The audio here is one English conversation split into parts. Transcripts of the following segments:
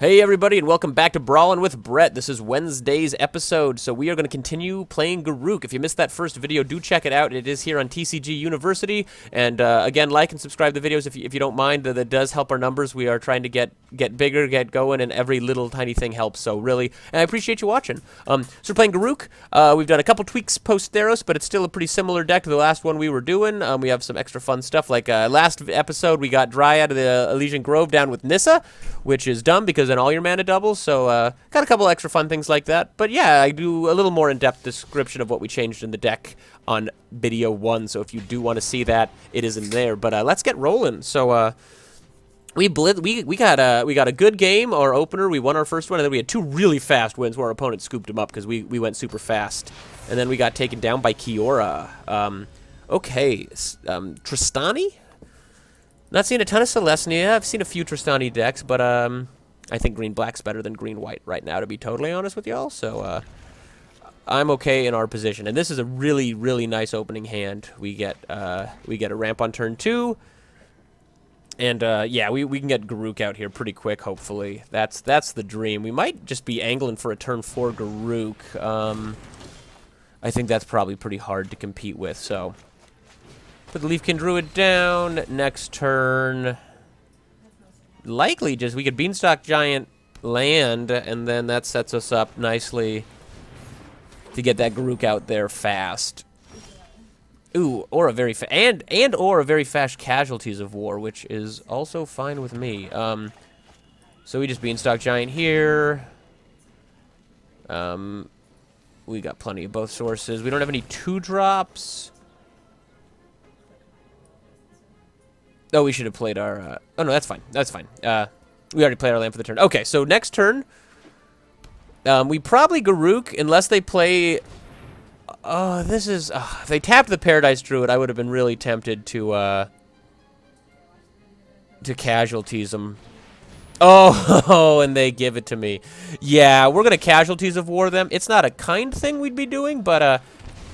Hey everybody, and welcome back to Brawlin with Brett. This is Wednesday's episode, so we are going to continue playing Garruk. If you missed that first video, do check it out. It is here on TCG University, and again, like and subscribe to the videos if you don't mind. That does help our numbers. We are trying to get bigger, get going, and every little tiny thing helps, so really, and I appreciate you watching. So we're playing Garruk. We've done a couple tweaks post-Theros, but it's still a pretty similar deck to the last one we were doing. We have some extra fun stuff, like last episode, we got Dry out of the Elysian Grove down with Nissa, which is dumb because then all your mana doubles, so got a couple extra fun things like that. But yeah, I do a little more in-depth description of what we changed in the deck on video 1, so if you do want to see that, it is in there. But let's get rolling. So we got a good game, our opener. We won our first one, and then we had two really fast wins where our opponent scooped them up because we went super fast. And then we got taken down by Kiora. Okay, Tristani? Not seeing a ton of Celestia. I've seen a few Tristani decks, but I think green-black's better than green-white right now, to be totally honest with y'all. So I'm okay in our position. And this is a really, really nice opening hand. We get a ramp on turn 2. And yeah, we can get Garruk out here pretty quick, hopefully. That's the dream. We might just be angling for a turn 4 Garruk. I think that's probably pretty hard to compete with, so... Put the Leafkin Druid down. Next turn. Likely just we could Beanstalk Giant land, and then that sets us up nicely to get that Garruk out there fast. Ooh, or a very or a very fast Casualties of War, which is also fine with me. So we just Beanstalk Giant here. We got plenty of both sources. We don't have any 2-drops. Oh, we should have played our... oh, no, that's fine. That's fine. We already played our land for the turn. Okay, so next turn, we probably Garruk, unless they play... Oh, this is... if they tapped the Paradise Druid, I would have been really tempted to Casualties them. Oh, and they give it to me. Yeah, we're going to Casualties of War them. It's not a kind thing we'd be doing, but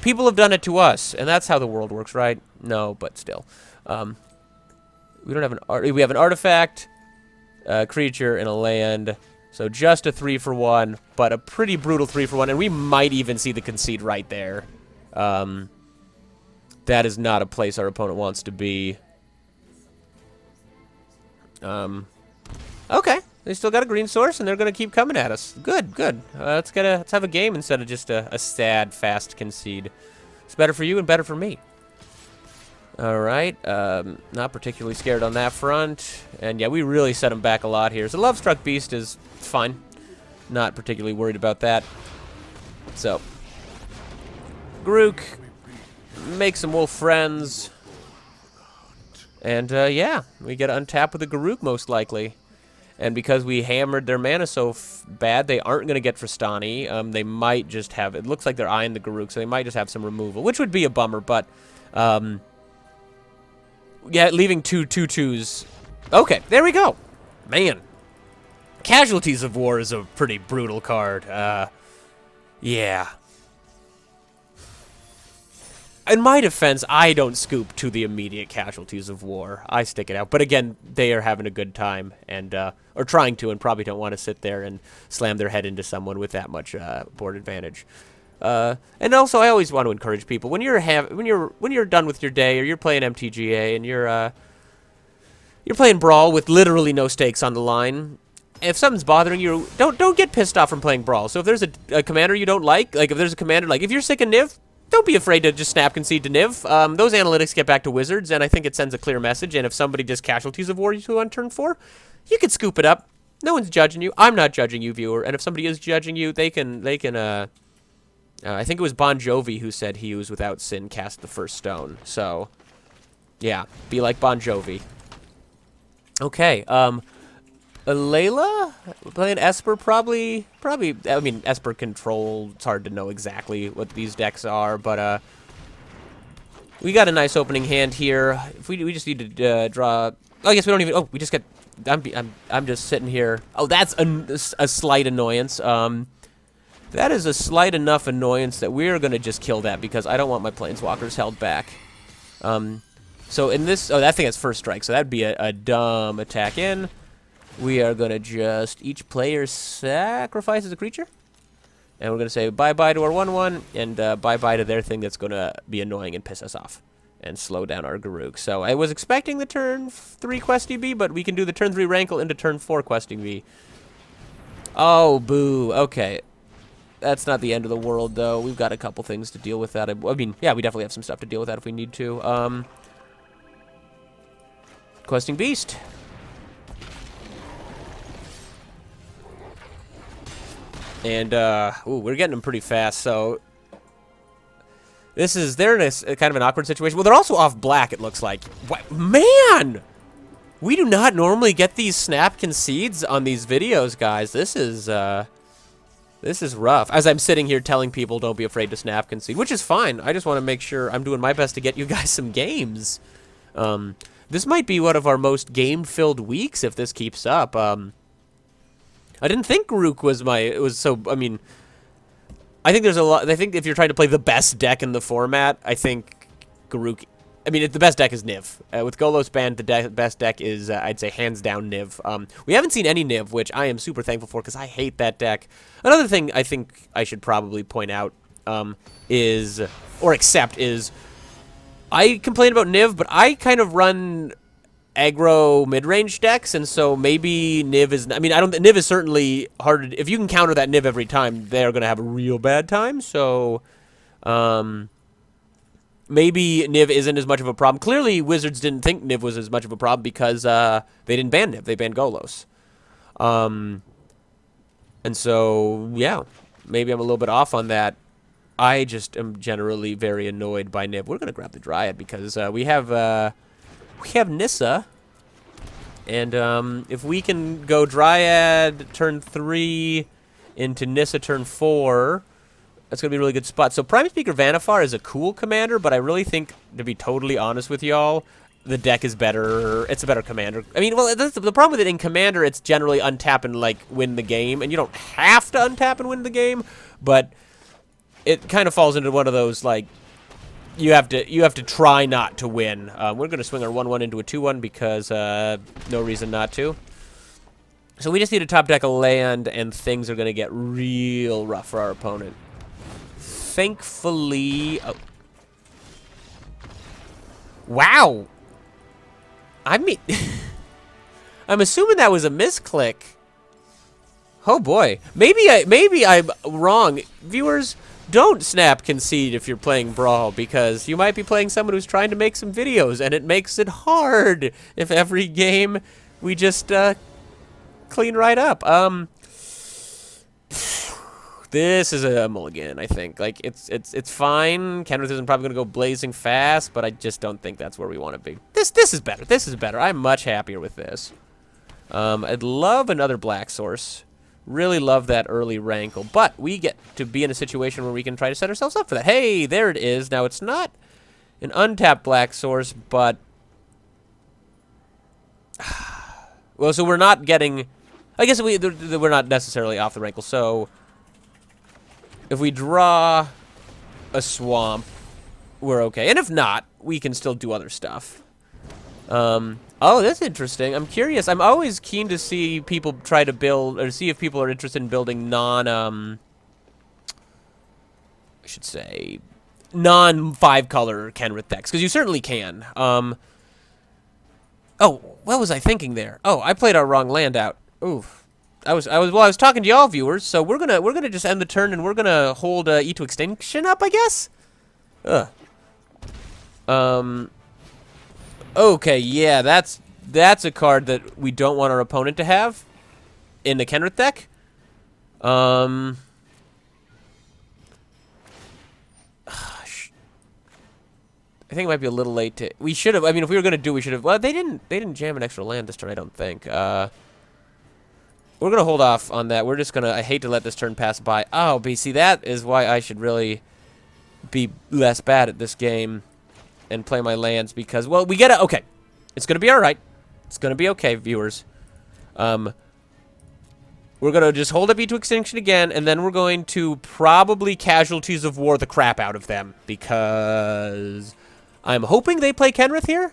people have done it to us, and that's how the world works, right? No, but still. We don't have an we have an artifact, a creature, and a land. So just a 3-for-1, but a pretty brutal 3-for-1, and we might even see the concede right there. That is not a place our opponent wants to be. Okay, they still got a green source, and they're going to keep coming at us. Good, good. Let's have a game instead of just a sad, fast concede. It's better for you and better for me. Alright, not particularly scared on that front. And yeah, we really set him back a lot here. So Lovestruck Beast is fine. Not particularly worried about that. So, Garruk, make some wolf friends. And yeah, we get to untap with a Garruk most likely. And because we hammered their mana so bad, they aren't going to get Tristani. They might just have, it looks like they're eyeing the Garruk, so they might just have some removal, which would be a bummer, but... yeah, leaving 2/2s. Okay, there we go. Man. Casualties of War is a pretty brutal card. Yeah. In my defense, I don't scoop to the immediate Casualties of War. I stick it out. But again, they are having a good time, and or trying to, and probably don't want to sit there and slam their head into someone with that much board advantage. And also, I always want to encourage people when you're done with your day, or you're playing MTGA and you're playing Brawl with literally no stakes on the line. If something's bothering you, don't get pissed off from playing Brawl. So if there's a commander you don't like if there's a commander if you're sick of Niv, don't be afraid to just snap concede to Niv. Those analytics get back to Wizards, and I think it sends a clear message. And if somebody just Casualties of War you on turn 4, you can scoop it up. No one's judging you. I'm not judging you, viewer. And if somebody is judging you, they can I think it was Bon Jovi who said he was without sin cast the first stone. So, yeah, be like Bon Jovi. Okay, Layla? Playing Esper probably, I mean, Esper Control, it's hard to know exactly what these decks are, but, we got a nice opening hand here. If we just need to, draw, oh, I guess we don't even, oh, we just got, I'm just sitting here. Oh, that's a slight annoyance, That is a slight enough annoyance that we're going to just kill that because I don't want my Planeswalkers held back. So in this... Oh, that thing has first strike, so that'd be a dumb attack in. we are going to just, each player sacrifices a creature. And we're going to say bye-bye to our 1/1, and bye-bye to their thing that's going to be annoying and piss us off. And slow down our Garruk. So I was expecting the turn 3 Questing Bee, but we can do the turn 3 Rankle into turn 4 Questing Bee. Oh, boo. Okay. That's not the end of the world, though. We've got a couple things to deal with that. I mean, yeah, we definitely have some stuff to deal with that if we need to. Questing Beast. And, ooh, we're getting them pretty fast, so... they're in a kind of an awkward situation. Well, they're also off black, it looks like. What? Man! We do not normally get these snap concedes on these videos, guys. This is rough. As I'm sitting here telling people don't be afraid to snap concede, which is fine. I just want to make sure I'm doing my best to get you guys some games. This might be one of our most game-filled weeks if this keeps up. I didn't think Garruk was I mean... I think there's a lot. I think if you're trying to play the best deck in the format, I think Garruk. I mean, the best deck is Niv. With Golos banned, the best deck is, I'd say, hands down Niv. We haven't seen any Niv, which I am super thankful for because I hate that deck. Another thing I think I should probably point out is I complain about Niv, but I kind of run aggro mid-range decks, and so maybe Niv is... I mean, Niv is certainly hard... If you can counter that Niv every time, they're going to have a real bad time, so... maybe Niv isn't as much of a problem. Clearly, Wizards didn't think Niv was as much of a problem because they didn't ban Niv. They banned Golos. And so, yeah, maybe I'm a little bit off on that. I just am generally very annoyed by Niv. We're going to grab the Dryad because we have Nissa, and if we can go Dryad turn 3 into Nissa turn 4, that's going to be a really good spot. So Prime Speaker Vanifar is a cool commander, but I really think, to be totally honest with y'all, the deck is better. It's a better commander. I mean, well, that's the problem with it in commander, it's generally untap and, like, win the game, and you don't have to untap and win the game, but it kind of falls into one of those, like, you have to try not to win. We're going to swing our 1/1 into a 2/1 because no reason not to. So we just need to top deck a land, and things are going to get real rough for our opponent. Thankfully... Oh. Wow! I mean... I'm assuming that was a misclick. Oh boy. Maybe I'm wrong. Viewers... Don't snap concede if you're playing Brawl, because you might be playing someone who's trying to make some videos, and it makes it hard if every game we just clean right up. This is a mulligan, I think. Like, it's fine. Kenrith isn't probably going to go blazing fast, but I just don't think that's where we want to be. This is better. This is better. I'm much happier with this. I'd love another black source. Really love that early Rankle, but we get to be in a situation where we can try to set ourselves up for that. Hey, there it is. Now, it's not an untapped black source, but... well, so we're not getting... I guess we're not necessarily off the Rankle, so... if we draw a swamp, we're okay. And if not, we can still do other stuff. Oh, that's interesting. I'm curious. I'm always keen to see people try to build, or see if people are interested in building I should say, non-5-color Kenrith decks, because you certainly can. Oh, what was I thinking there? Oh, I played our wrong land out. Oof. I was talking to y'all viewers, so we're gonna just end the turn, and we're gonna hold E to Extinction up, I guess. Ugh. Okay, yeah, that's a card that we don't want our opponent to have in the Kenrith deck. I think it might be a little late to... We should have... I mean, if we were going to do, we should have... Well, they didn't jam an extra land this turn, I don't think. We're going to hold off on that. We're just going to... I hate to let this turn pass by. Oh, but see, that is why I should really be less bad at this game and play my lands, because, well, we get it. Okay. It's going to be all right. It's going to be okay, viewers. We're going to just hold up E to Extinction again, and then we're going to probably Casualties of War the crap out of them, because I'm hoping they play Kenrith here.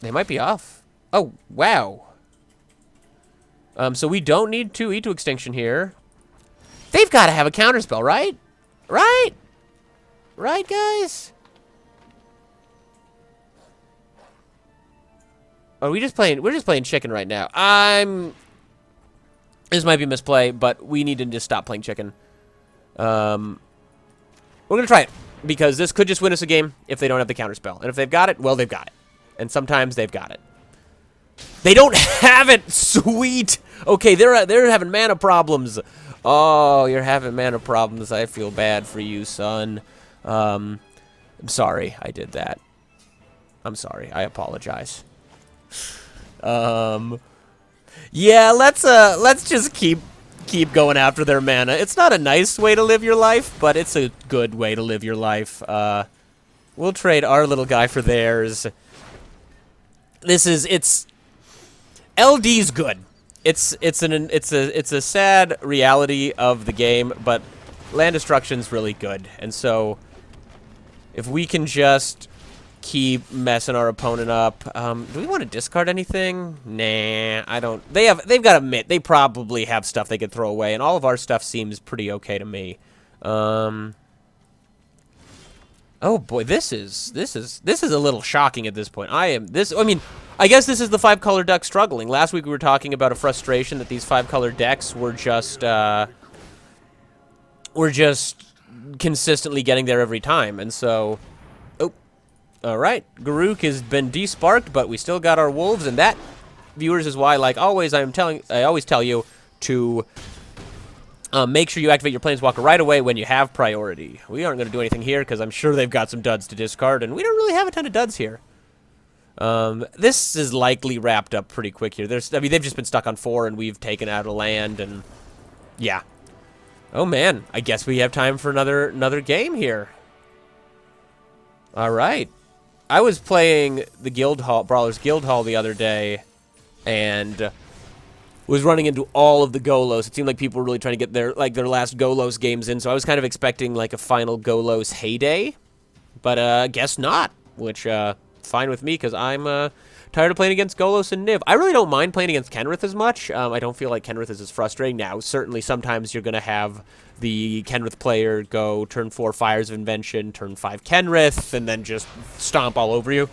They might be off. Oh, wow. So we don't need to eat to extinction here. They've got to have a counterspell, right? Right? Right, guys? Are we just playing? We're just playing chicken right now. This might be misplay, but we need to just stop playing chicken. We're gonna try it because this could just win us a game if they don't have the counterspell. And if they've got it, well, they've got it. And sometimes they've got it. They don't have it. Sweet. Okay, they're having mana problems. Oh, you're having mana problems. I feel bad for you, son. I'm sorry I did that. I'm sorry. I apologize. Yeah, let's just keep going after their mana. It's not a nice way to live your life, but it's a good way to live your life. We'll trade our little guy for theirs. It's LD's good. It's a sad reality of the game, but land destruction's really good. And so if we can just keep messing our opponent up. Do we want to discard anything? Nah, I don't. They've got to admit they probably have stuff they could throw away, and all of our stuff seems pretty okay to me. Oh boy, this is a little shocking at this point. I mean, I guess this is the 5-color deck struggling. Last week we were talking about a frustration that these 5-color decks were just consistently getting there every time, and so. All right, Garruk has been desparked, but we still got our wolves, and that, viewers, is why, like always, I always tell you to make sure you activate your Planeswalker right away when you have priority. We aren't going to do anything here because I'm sure they've got some duds to discard, and we don't really have a ton of duds here. This is likely wrapped up pretty quick here. I mean, they've just been stuck on 4, and we've taken out a land, and yeah. Oh man, I guess we have time for another game here. All right. I was playing the Brawlers Guild Hall the other day, and was running into all of the Golos. It seemed like people were really trying to get their last Golos games in, so I was kind of expecting like a final Golos heyday, but guess not. Which fine with me because I'm tired of playing against Golos and Niv. I really don't mind playing against Kenrith as much. I don't feel like Kenrith is as frustrating now. Certainly, sometimes you're gonna have the Kenrith player go turn 4 Fires of Invention, turn 5 Kenrith, and then just stomp all over you.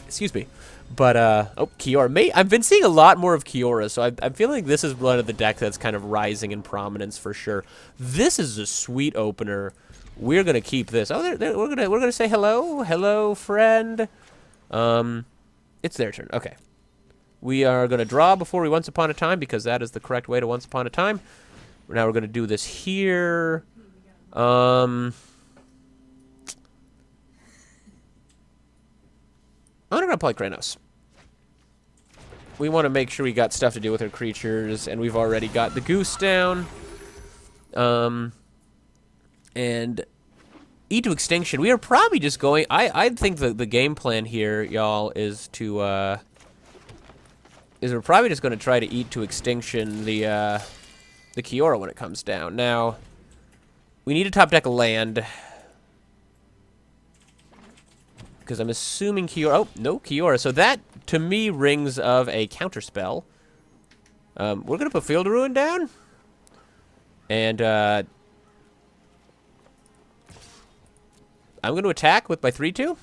Excuse me. But, oh, Kiora. I've been seeing a lot more of Kiora, so I'm feeling like this is one of the decks that's kind of rising in prominence for sure. This is a sweet opener. We're going to keep this. Oh, we're gonna say hello. Hello, friend. It's their turn. Okay. We are going to draw before we Once Upon a Time, because that is the correct way to Once Upon a Time. Now we're going to do this here. I'm going to play Kranos. We want to make sure we got stuff to do with our creatures, and we've already got the Goose down. And Eat to Extinction. We are probably just going... I think the game plan here, y'all, is to... we're probably just going to try to Eat to Extinction the Kiora when it comes down. Now, we need to top deck a land. Because I'm assuming Kiora... Oh, no Kiora. So that, to me, rings of a counterspell. We're going to put Field of Ruin down. And, I'm going to attack with my 3/2.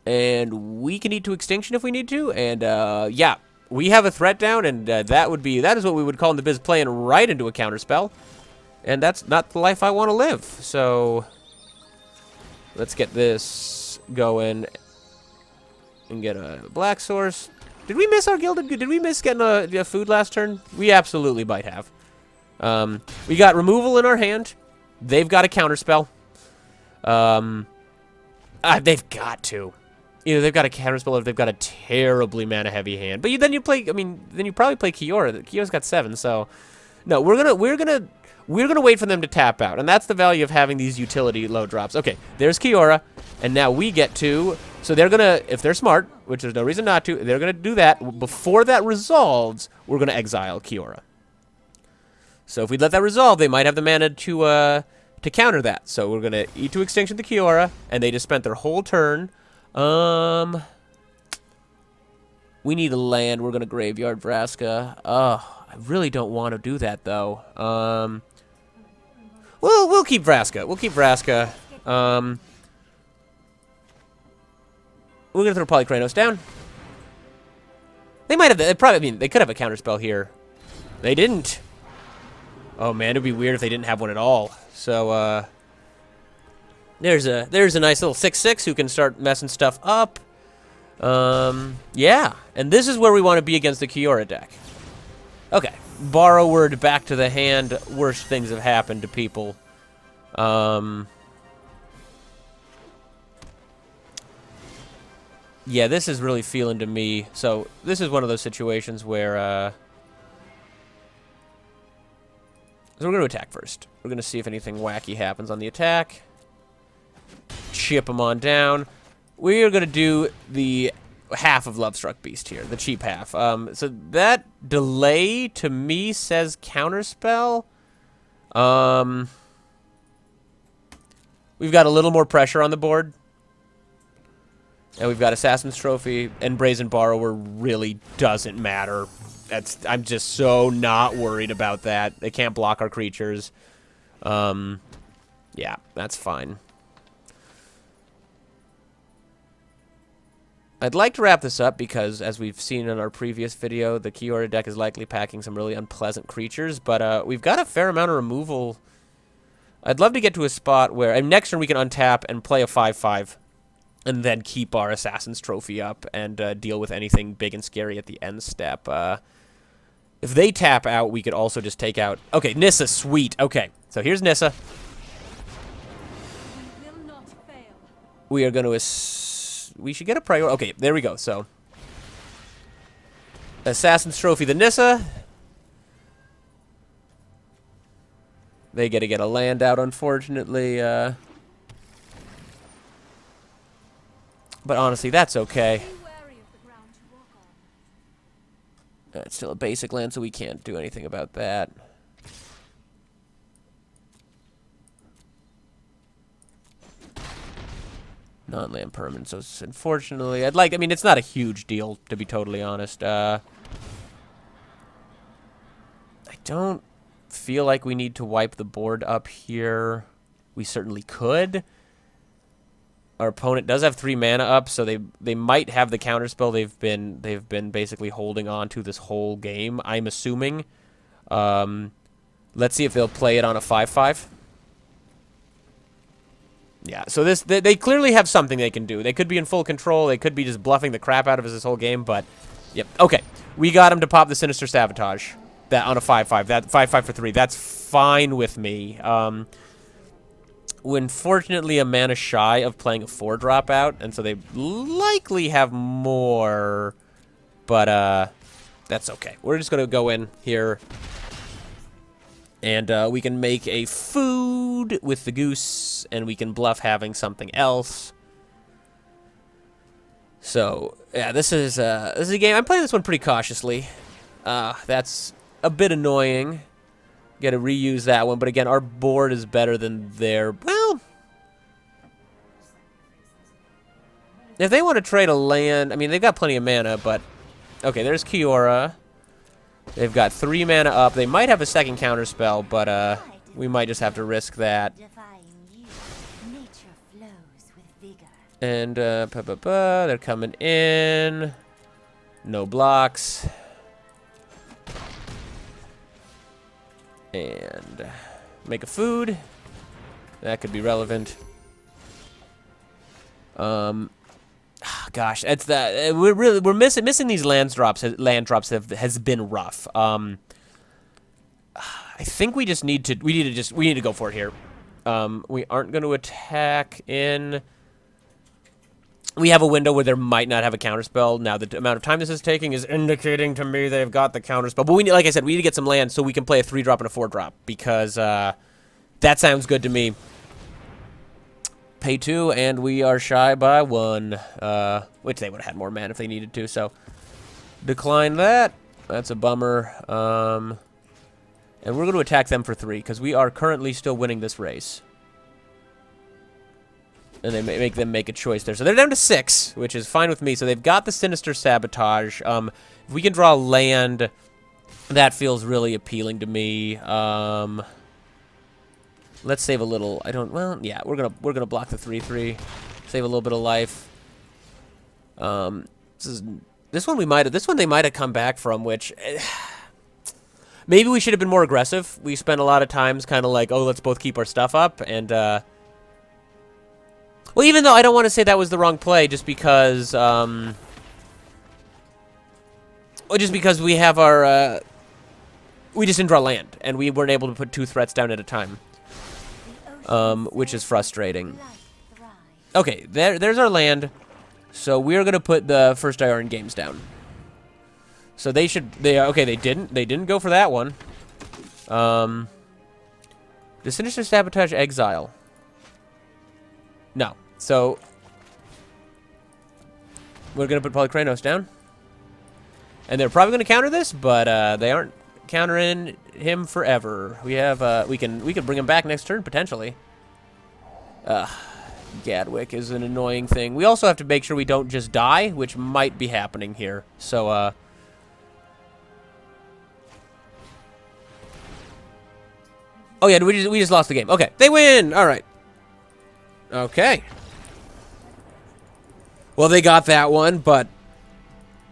And we can Eat to Extinction if we need to. And, yeah. We have a threat down, and that is what we would call in the biz playing right into a counterspell. And that's not the life I want to live. So let's get this going and get a black source. Did we miss our gilded? Did we miss getting a food last turn? We absolutely might have. We got removal in our hand. They've got a counterspell. They've got to. Either they've got a counterspell or they've got a terribly mana-heavy hand. But then you probably play Kiora. Kiora's got 7, so no, we're gonna wait for them to tap out, and that's the value of having these utility low drops. Okay, there's Kiora, and now we get to. So they're gonna, if they're smart, which there's no reason not to, they're gonna do that. Before that resolves, we're gonna exile Kiora. So if we let that resolve, they might have the mana to counter that. So we're gonna Eat to Extinction the Kiora, and they just spent their whole turn. We need a land. We're going to graveyard Vraska. I really don't want to do that, though. We'll keep Vraska. We'll keep Vraska. We're going to throw Polykranos down. They might have... They probably... I mean, they could have a counterspell here. They didn't. Oh, man, it'd be weird if they didn't have one at all. So, there's a nice little 6/6 who can start messing stuff up. Yeah. And this is where we want to be against the Kiora deck. Okay. Borrowed back to the hand. Worst things have happened to people. Yeah, this is really feeling to me. So, this is one of those situations where, so we're going to attack first. We're going to see if anything wacky happens on the attack. Chip them on down. We are going to do the half of Lovestruck Beast here, the cheap half. So that delay to me says counterspell. We've got a little more pressure on the board. And we've got Assassin's Trophy, and Brazen Borrower really doesn't matter. I'm just so not worried about that. They can't block our creatures. Yeah, that's fine. I'd like to wrap this up because, as we've seen in our previous video, the Kiora deck is likely packing some really unpleasant creatures, but we've got a fair amount of removal. I'd love to get to a spot where, and next turn we can untap and play a 5/5, and then keep our Assassin's Trophy up and deal with anything big and scary at the end step. If they tap out, we could also just take out... Okay, Nissa, sweet. Okay, so here's Nissa. We are going to... We should get a priority. Okay, there we go. So, Assassin's Trophy, the Nissa. They get to get a land out, unfortunately. But honestly, that's okay. It's still a basic land, so we can't do anything about that. Non-land permanent, so unfortunately, I mean, it's not a huge deal, to be totally honest. I don't feel like we need to wipe the board up here. We certainly could. Our opponent does have 3 mana up, so they might have the counterspell they've been basically holding on to this whole game, I'm assuming. Let's see if they'll play it on a 5/5. Yeah, so they clearly have something they can do. They could be in full control. They could be just bluffing the crap out of us this whole game, but... Yep, okay. We got them to pop the Sinister Sabotage that on a 5/5. That 5/5 for 3. That's fine with me. We're unfortunately a mana shy of playing a 4-drop out, and so they likely have more, but that's okay. We're just going to go in here, and we can make a food with the goose, and we can bluff having something else. So, yeah, this is a game. I'm playing this one pretty cautiously. That's a bit annoying. Got to reuse that one, but again, our board is better than their... Well, if they want to trade a land... I mean, they've got plenty of mana, but... Okay, there's Kiora. They've got 3 mana up. They might have a second counterspell, but we might just have to risk that. And, they're coming in. No blocks. And make a food. That could be relevant. Gosh, it's that we're missing these land drops. Has been rough. I think we just need to we need to go for it here. We aren't going to attack in. We have a window where there might not have a counterspell. Now, the amount of time this is taking is indicating to me they've got the counterspell. But we need, like I said, we need to get some land so we can play a 3-drop and a 4-drop because that sounds good to me. Pay 2, and we are shy by 1, which they would have had more mana if they needed to. So decline that. That's a bummer. And we're going to attack them for 3 because we are currently still winning this race. And they make them make a choice there. So they're down to 6, which is fine with me. So they've got the Sinister Sabotage. If we can draw land, that feels really appealing to me. Let's save a little. Well, yeah, we're gonna block the 3/3. Save a little bit of life. This one they might have come back from, which maybe we should have been more aggressive. We spent a lot of times kind of like, oh, let's both keep our stuff up, and well, even though I don't want to say that was the wrong play, just because we have our we just didn't draw land, and we weren't able to put 2 threats down at a time, which is frustrating. Okay, there's our land. So we're gonna put the first Iron Games down. So they didn't go for that one. The Sinister Sabotage Exile. No. So we're gonna put Polykranos down. And they're probably gonna counter this, but they aren't countering him forever. We have we can bring him back next turn potentially. Garruk is an annoying thing. We also have to make sure we don't just die, which might be happening here. So, oh yeah, we just lost the game. Okay, they win. All right. Okay. Well, they got that one, but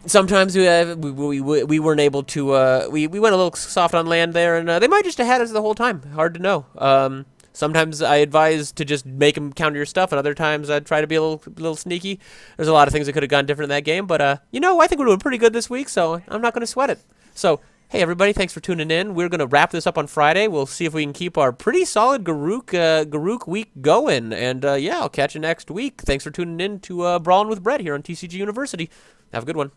sometimes we weren't able to. We went a little soft on land there, and they might just have had us the whole time. Hard to know. Sometimes I advise to just make them counter your stuff, and other times I try to be a little sneaky. There's a lot of things that could have gone different in that game, but you know, I think we're doing pretty good this week, so I'm not going to sweat it. So, hey everybody, thanks for tuning in. We're going to wrap this up on Friday. We'll see if we can keep our pretty solid Garruk week going, and yeah, I'll catch you next week. Thanks for tuning in to Brawlin with Brett here on TCG University. Have a good one.